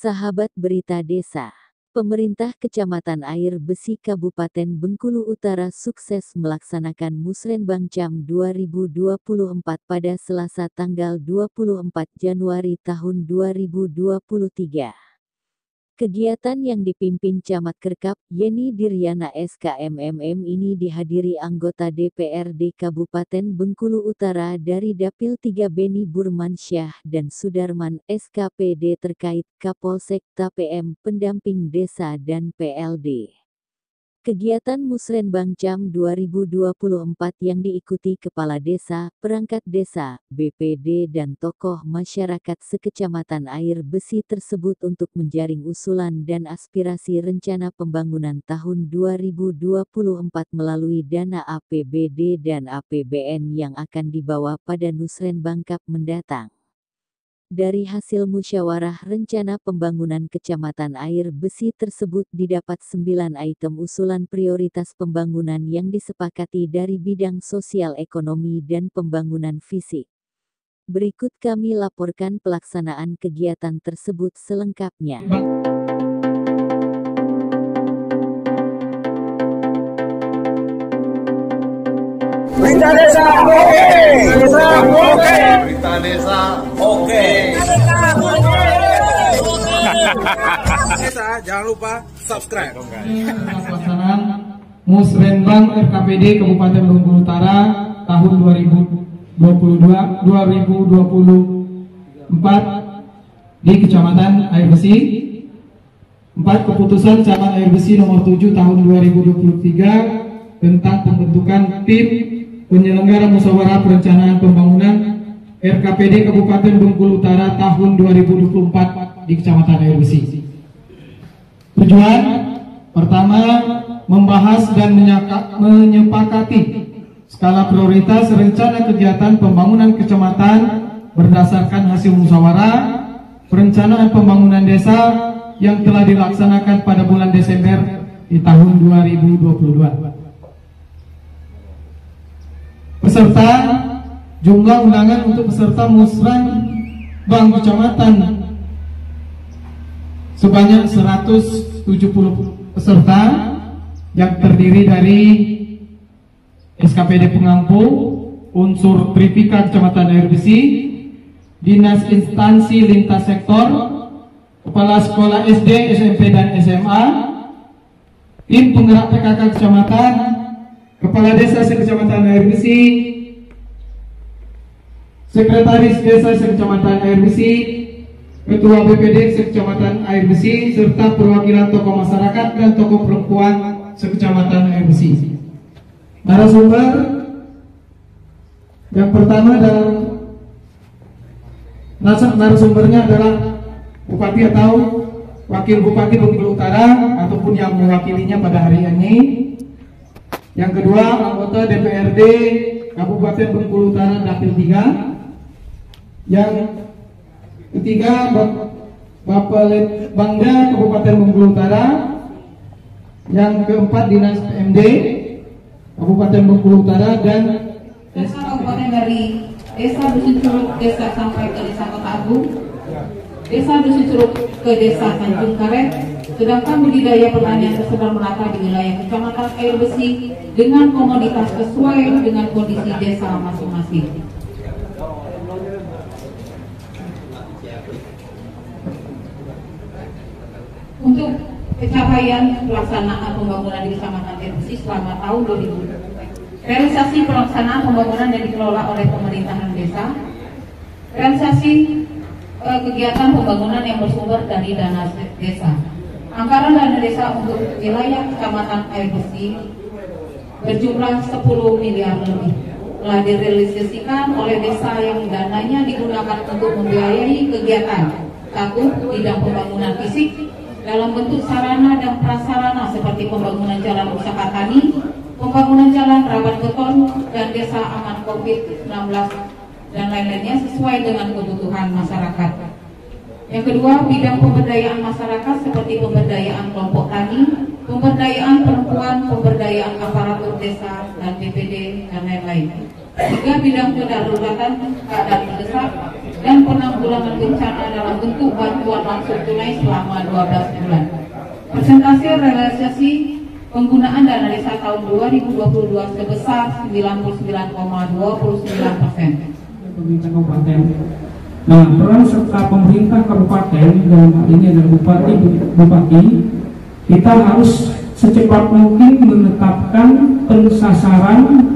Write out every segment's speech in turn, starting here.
Sahabat Berita Desa, pemerintah Kecamatan Air Besi Kabupaten Bengkulu Utara sukses melaksanakan Musrenbang Cam 2024 pada Selasa tanggal 24 Januari tahun 2023. Kegiatan yang dipimpin Camat Kerkap, Yeni Diryana SKMMM ini dihadiri anggota DPRD Kabupaten Bengkulu Utara dari Dapil 3 Beni Burmansyah dan Sudarman SKPD terkait Kapolsek TPM, pendamping desa dan PLD. Kegiatan Musrenbang Cam 2024 yang diikuti Kepala Desa, Perangkat Desa, BPD dan tokoh masyarakat sekecamatan Air Besi tersebut untuk menjaring usulan dan aspirasi rencana pembangunan tahun 2024 melalui dana APBD dan APBN yang akan dibawa pada Musrenbang Cup mendatang. Dari hasil musyawarah rencana pembangunan Kecamatan Air Besi tersebut didapat 9 item usulan prioritas pembangunan yang disepakati dari bidang sosial ekonomi dan pembangunan fisik. Berikut kami laporkan pelaksanaan kegiatan tersebut selengkapnya. Berita Desa oke. Berita Desa oke. Desa jangan lupa subscribe. Pelaksanaan Musrenbang RKPD Kabupaten Bengkulu Utara tahun 2024 di Kecamatan Air Besi. 4. Keputusan Camat Air Besi nomor 7 tahun 2023 tentang pembentukan tim penyelenggara musyawarah perencanaan pembangunan RKPD Kabupaten Bengkulu Utara tahun 2024 di Kecamatan Air Besi. Tujuan pertama, membahas dan menyepakati skala prioritas rencana kegiatan pembangunan kecamatan berdasarkan hasil musyawarah perencanaan pembangunan desa yang telah dilaksanakan pada bulan Desember di tahun 2022. Peserta, jumlah undangan untuk peserta Musrenbang Kecamatan sebanyak 170 peserta yang terdiri dari SKPD pengampu, unsur Tripika Kecamatan Air Besi, dinas instansi lintas sektor, kepala sekolah SD, SMP dan SMA, tim penggerak PKK Kecamatan, Kepala Desa Sekecamatan Air Besi, Sekretaris Desa Sekecamatan Air Besi, Ketua BPD Sekecamatan Air Besi, serta perwakilan tokoh masyarakat dan tokoh perempuan Sekecamatan Air Besi. Narasumber yang pertama narasumbernya adalah Bupati atau Wakil Bupati Bengkulu Utara ataupun yang mewakilinya pada hari ini. Yang kedua, anggota DPRD Kabupaten Bengkulu Utara Dapil 3. Yang ketiga, Bapak Bangda Kabupaten Bengkulu Utara. Yang keempat, Dinas PMD Kabupaten Bengkulu Utara dan Desa Kabupaten dari Desa Dusun Curug Desa sampai ke Desa Kota Agung, Desa Dusun Curug ke Desa Tanjung Karet, sedangkan budidaya pertanian tersebar merata di wilayah Kecamatan Air Besi dengan komoditas sesuai dengan kondisi desa masing-masing. Untuk pencapaian pelaksanaan pembangunan di Kecamatan Air Besi selama tahun 2020, realisasi pelaksanaan pembangunan yang dikelola oleh pemerintahan desa, realisasi kegiatan pembangunan yang bersumber dari dana desa. Anggaran dana desa untuk wilayah Kecamatan Air Besi berjumlah 10 miliar lebih telah direalisasikan oleh desa yang dananya digunakan untuk membiayai kegiatan 1. Bidang pembangunan fisik dalam bentuk sarana dan prasarana seperti pembangunan jalan usaha tani, pembangunan jalan rabat beton dan desa aman COVID-19 dan lain-lainnya sesuai dengan kebutuhan masyarakat. Yang kedua, bidang pemberdayaan masyarakat seperti pemberdayaan kelompok tani, pemberdayaan perempuan, pemberdayaan aparatur desa dan BPD dan lain-lain. Tiga, bidang kedaruratan keadaan mendesak dan penanggulangan bencana dalam bentuk bantuan langsung tunai selama 12 bulan. Persentase realisasi penggunaan dana desa tahun 2022 sebesar 99,29%. Pemerintah kabupaten. Nah, peran serta pemerintah kabupaten dalam hal ini adalah bupati, kita harus secepat mungkin menetapkan pensasaran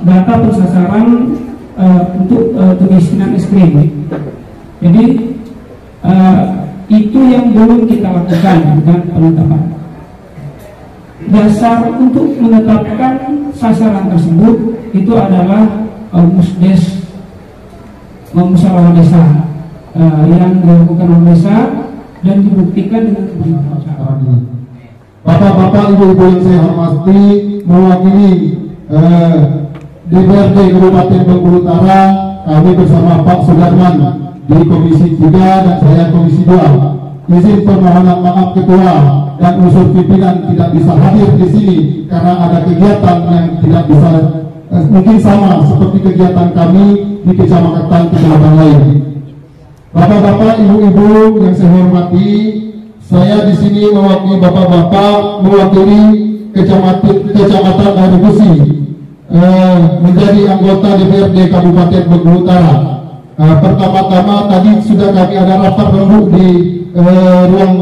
data pensasaran untuk kemiskinan ekstrim. Jadi itu yang belum kita lakukan dengan penetapan. Dasar untuk menetapkan sasaran tersebut itu adalah musdes, musyawarah desa yang dilakukan oleh desa dan dibuktikan dengan keberlanjutan ini. Bapak-bapak, ibu-ibu yang saya hormati, mewakili DPRD Kabupaten Bengkulu Utara, kami bersama Pak Sudarman di Komisi 3 dan saya Komisi 2. Izin permohonan maaf Ketua dan unsur pimpinan tidak bisa hadir di sini karena ada kegiatan yang tidak bisa mungkin sama seperti kegiatan kami di kecamatan lain. Bapak-bapak, ibu-ibu yang saya hormati, saya di sini mewakili bapak-bapak, mewakili kecamatan Air Besi, menjadi anggota DPRD Kabupaten Bengkulu Utara. Pertama-tama tadi sudah kami ada rapat rembuk di ruang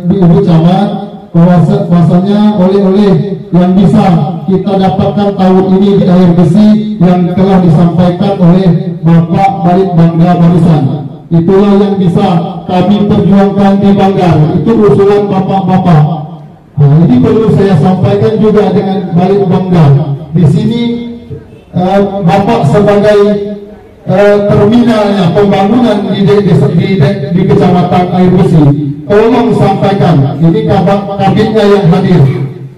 di Ibu Camat, bahwasanya oleh-oleh yang bisa kita dapatkan tahun ini di Air Besi yang telah disampaikan oleh Bapak Balitbangga barusan, itulah yang bisa kami perjuangkan di Banggar. Itu usulan bapak-bapak. Nah, ini perlu saya sampaikan juga dengan Balitbangga. Di sini Bapak sebagai terminalnya pembangunan di Kecamatan Air Besi, tolong sampaikan, ini kabinnya yang hadir,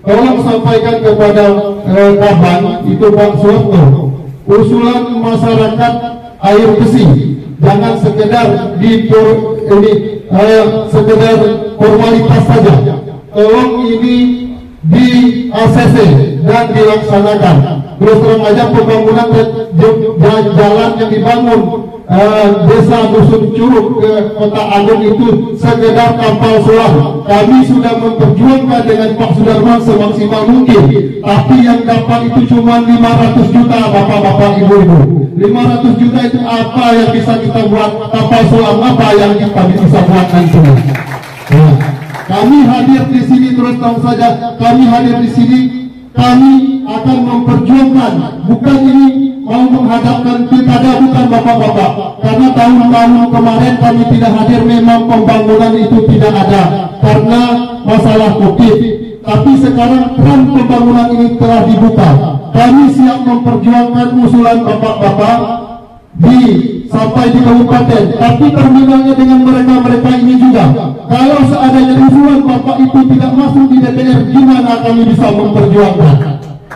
tolong sampaikan kepada Kaban itu Pak Suwarto, usulan masyarakat Air Besi jangan sekedar sekedar formalitas saja, tolong ini di ACC dan dilaksanakan. Terus terang aja pembangunan jalan yang dibangun desa Dusun Curug ke Kota Agung itu sekedar kapal selam. Kami sudah memperjuangkan dengan Pak Sudarman semaksimal mungkin, tapi yang dapat itu cuma 500 juta bapak-bapak ibu-ibu. 500 juta itu apa yang bisa kita buat? Kapal selam apa yang kita bisa buat nanti? Nah, kami hadir di sini, terus terang saja kami hadir di sini, kami akan memperjuangkan, bukan ini mau menghadapkan pilkada, bukan bapak-bapak, karena tahun-tahun kemarin kami tidak hadir, memang pembangunan itu tidak ada karena masalah COVID, tapi sekarang keran pembangunan ini telah dibuka. Kami siap memperjuangkan usulan bapak-bapak sampai di kabupaten, tapi terminalnya dengan mereka-mereka ini juga. Kalau seadanya usulan bapak itu tidak masuk di DPR, gimana kami bisa memperjuangkan?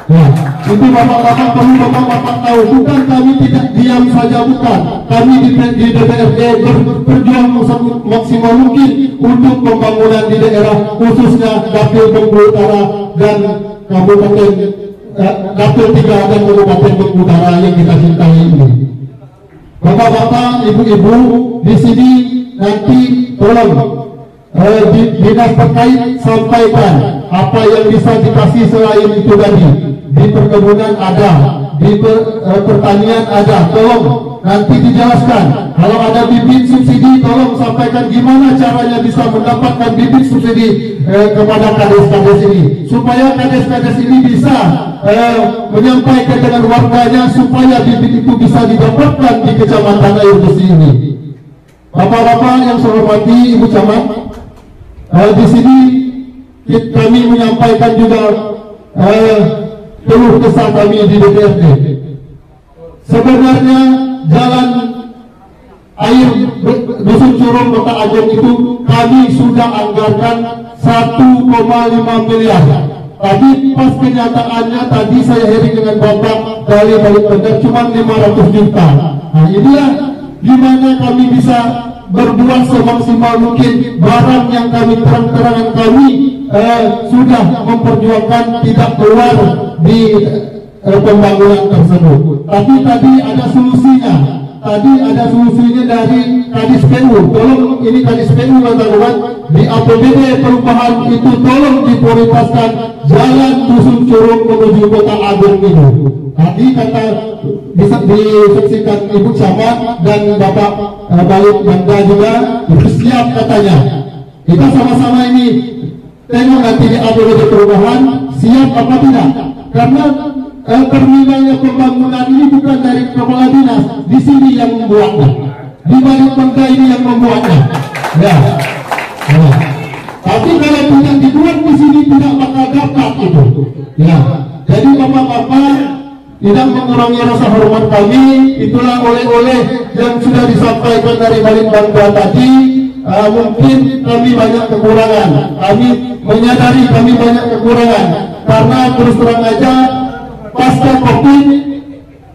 Nah, itu bapak-bapak perlu bapak-bapak tahu, bukan kami tidak diam saja, bukan. Kami di DPRD berjuang maksimal mungkin untuk pembangunan di daerah, khususnya Dapil Bengkulu Utara dan Kabupaten Dapil 3 dan Kabupaten Bengkulu Utara yang kita cintai ini. Bapak-bapak, ibu-ibu di sini nanti tolong dinas terkait sampaikan apa yang bisa dikasih selain itu tadi. Di perkebunan ada, di pertanian ada, tolong nanti dijelaskan. Kalau ada bibit subsidi, tolong sampaikan gimana caranya bisa mendapatkan bibit subsidi kepada kades-kades ini, supaya kades-kades ini bisa menyampaikan dengan warganya supaya bibit itu bisa didapatkan di Kecamatan Air Besi ini. Bapak-bapak yang saya hormati, Ibu Camat, di sini kami menyampaikan juga keluh kesah kami di DPRD. Sebenarnya jalan air Dusun Curug Kota Agung itu kami sudah anggarkan 1,5 miliar. Tadi pas kenyataannya tadi saya hearing dengan Bapak dari Balitbangga cuma 500 juta. Nah, inilah gimana kami bisa berbuat semaksimal mungkin. Barang yang kami terang-terangan kami sudah memperjuangkan tidak keluar di pembangunan tersebut. Tapi tadi ada solusinya. Tadi ada solusinya dari Kadis PU. Tolong ini Kadis PU teman-teman, di APBD perubahan itu tolong diprioritaskan jalan Dusun Curug menuju Kota Agung itu. Tadi kata disaksikan Ibu Camat dan Bapak Balik Bangga juga itu siap katanya. Kita sama-sama ini tengok nanti di APBD perubahan siap apa tidak. Karena terminalnya pembangunan ini bukan dari kepala dinas, di sini yang membuatnya, di Balik Bangga ini yang membuatnya. Ya. Tapi kalau tidak dibuat di sini tidak bakal dapat itu. Ya. Jadi bapak-bapak tidak mengurangi rasa hormat kami. Itulah oleh-oleh yang sudah disampaikan dari Balik Bangga tadi. Mungkin kami banyak kekurangan. Kami menyadari kami banyak kekurangan karena terus terang aja pasca COVID,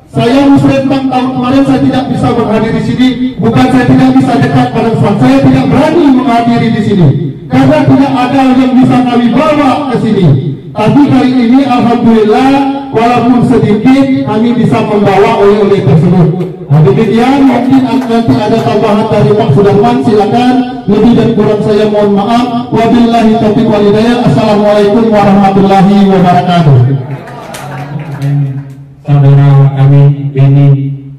saya musrembang tahun kemarin saya tidak bisa menghadiri di sini. Bukan saya tidak bisa dekat pada saat saya tidak berani menghadiri di sini karena tidak ada yang bisa kami bawa ke sini. Tapi kali ini alhamdulillah walaupun sedikit kami bisa membawa oleh-oleh tersebut. Demikian mungkin nanti ada tambahan dari Pak Sudarman, silakan. Lebih dan kurang saya mohon maaf. Wabillahi taufiq wal hidayah. Assalamualaikum warahmatullahi wabarakatuh. Saudara kami Beni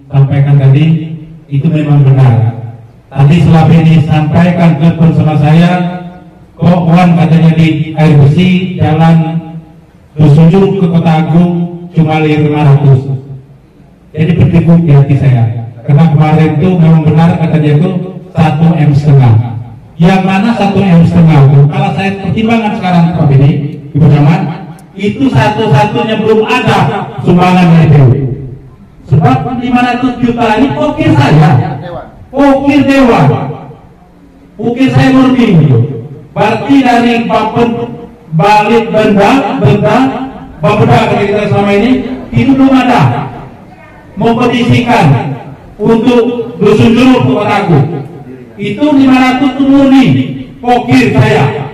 sampaikan tadi itu memang benar. Tadi setelah Beni sampaikan telepon sama saya, kok Wan katanya di air bersih jalan Dusun Curug ke Kota Agung cuma 500. Jadi berdegup di hati saya. Karena kemarin itu memang benar katanya itu 1,5 M. Yang mana 1,5 M? Kalau saya pertimbangkan sekarang Pak Beni, Ibu Camat, itu satu-satunya belum ada sumbangan dari PU. Sebab 500 juta ini ukir saya, ukir dewa, ukir saya murni gitu. Berarti dari Balik Bangga, Bapeda kita selama ini itu belum ada mempetisikan untuk Dusun Curug ke Kota Agung. Itu 500 itu murni ukir saya.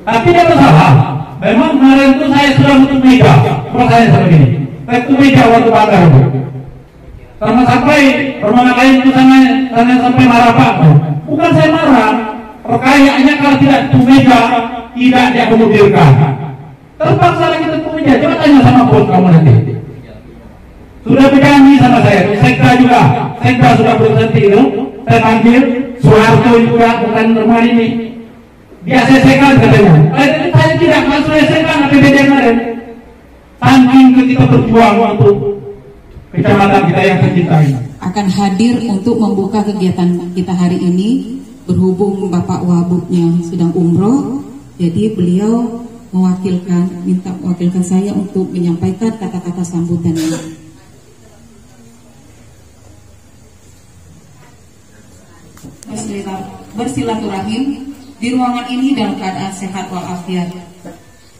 Tapi tidak masalah. Memang kemarin itu saya sudah untuk meja. Kalau saya seperti ini, saya itu meja waktu bakar itu. Sama sampai permohonan lain itu saya sampai marah Pak. Bukan saya marah. Perkayanya kalau tidak itu meja tidak diakomodirkan. Terpaksa lagi itu meja. Coba tanya sama bos kamu nanti. Sudah berjanji sama saya. Sekda juga. Sekda sudah berhenti itu. Saya panggil Soeharto juga bukan rumah ini. Dia selesaikan katanya. Saya tidak masuk selesaikan APBD kemarin. Saking kita berjuang untuk kecamatan kita yang tercinta ini. Akan hadir untuk membuka kegiatan kita hari ini. Berhubung Bapak Wabubnya sedang umroh, jadi beliau minta mewakilkan saya untuk menyampaikan kata-kata sambutannya. Bersilaturahim di ruangan ini dalam keadaan sehat walafiat,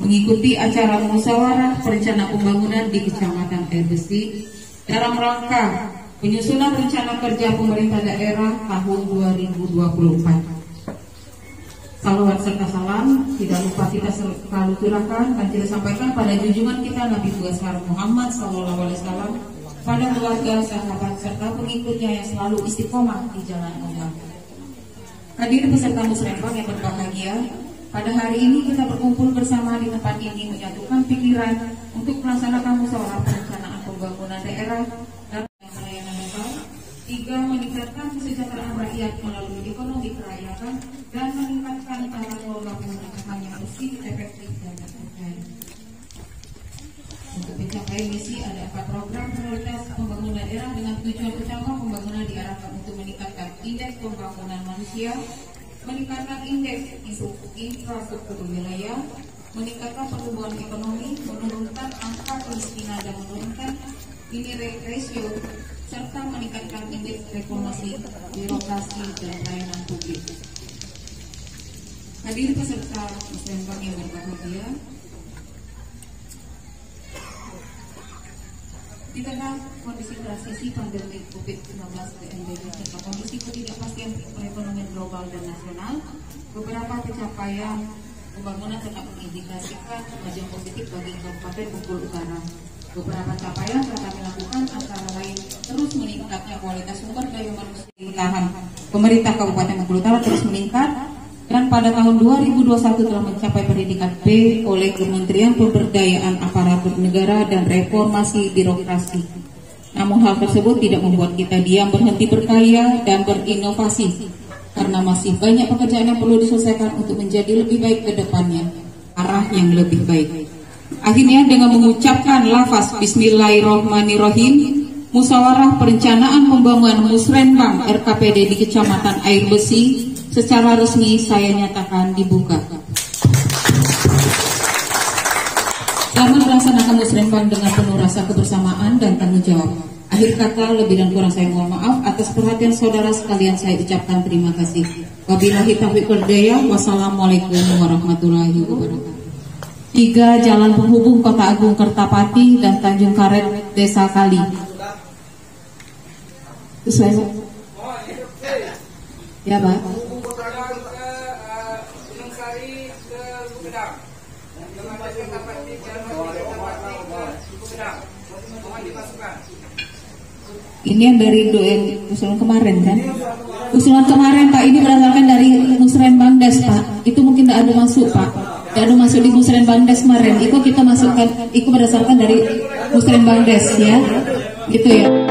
mengikuti acara musyawarah perencana pembangunan di Kecamatan Air Besi dalam rangka penyusunan rencana kerja pemerintah daerah tahun 2024. Salawat serta salam tidak lupa kita selalu curahkan dan kita sampaikan pada junjungan kita Nabi besar Muhammad SAW, pada keluarga, sahabat serta pengikutnya yang selalu istiqomah di jalan Allah. Hadirin peserta musrembang yang berbahagia, pada hari ini kita berkumpul bersama di tempat ini menyatukan pikiran untuk melaksanakan musyawarah perencanaan pembangunan daerah dan pelayanan lokal. 3. Meningkatkan kesejahteraan rakyat melalui ekonomi kerakyatan dan meningkatkan tata kelola pemerintahan yang bersih, efektif dan terpercaya. Untuk mencapai misi ada 4 program prioritas pembangunan daerah dengan tujuan utama pembangunan diarahkan untuk meningkatkan indeks pembangunan manusia, meningkatkan indeks infrastruktur wilayah, meningkatkan pertumbuhan ekonomi, menurunkan angka kemiskinan dan menurunkan Gini ratio serta meningkatkan indeks reformasi birokrasi dan pelayanan publik. Hadirin peserta musrembang yang berbahagia, di tengah kondisi transisi pandemi COVID-19 ke endemi serta kondisi ketidakpastian perekonomian global dan nasional, beberapa pencapaian pembangunan tetap mengindikasikan kemajuan positif bagi Kabupaten Bengkulu Utara. Beberapa capaian telah kami lakukan antara lain terus meningkatnya kualitas sumber daya manusia pemerintahan pemerintah Kabupaten Bengkulu Utara terus meningkat, dan pada tahun 2021 telah mencapai pendidikan B oleh Kementerian Pemberdayaan Aparatur Negara dan Reformasi Birokrasi. Namun hal tersebut tidak membuat kita diam, berhenti berkarya dan berinovasi, karena masih banyak pekerjaan yang perlu diselesaikan untuk menjadi lebih baik ke depannya, arah yang lebih baik. Akhirnya dengan mengucapkan lafaz Bismillahirrohmanirrohim, Musyawarah Perencanaan Pembangunan Musrenbang RKPD di Kecamatan Air Besi secara resmi saya nyatakan dibuka. Kami melaksanakan musrenbang dengan penuh rasa kebersamaan dan tanggung jawab. Akhir kata, lebih dan kurang saya mohon maaf. Atas perhatian saudara sekalian saya ucapkan terima kasih. Wabillahi taufiq wal hidayah. Wassalamualaikum warahmatullahi wabarakatuh. 3. Jalan penghubung Kota Agung Kertapati dan Tanjung Karet Desa Kali. Sesuai, Pak? Ya, Pak. Ini yang dari usulan kemarin kan? Usulan kemarin Pak, ini berdasarkan dari Musrenbangdes Pak. Itu mungkin tidak ada masuk Pak. Tidak ada masuk di Musrenbangdes kemarin. Itu kita masukkan, itu berdasarkan dari Musrenbangdes ya. Gitu ya.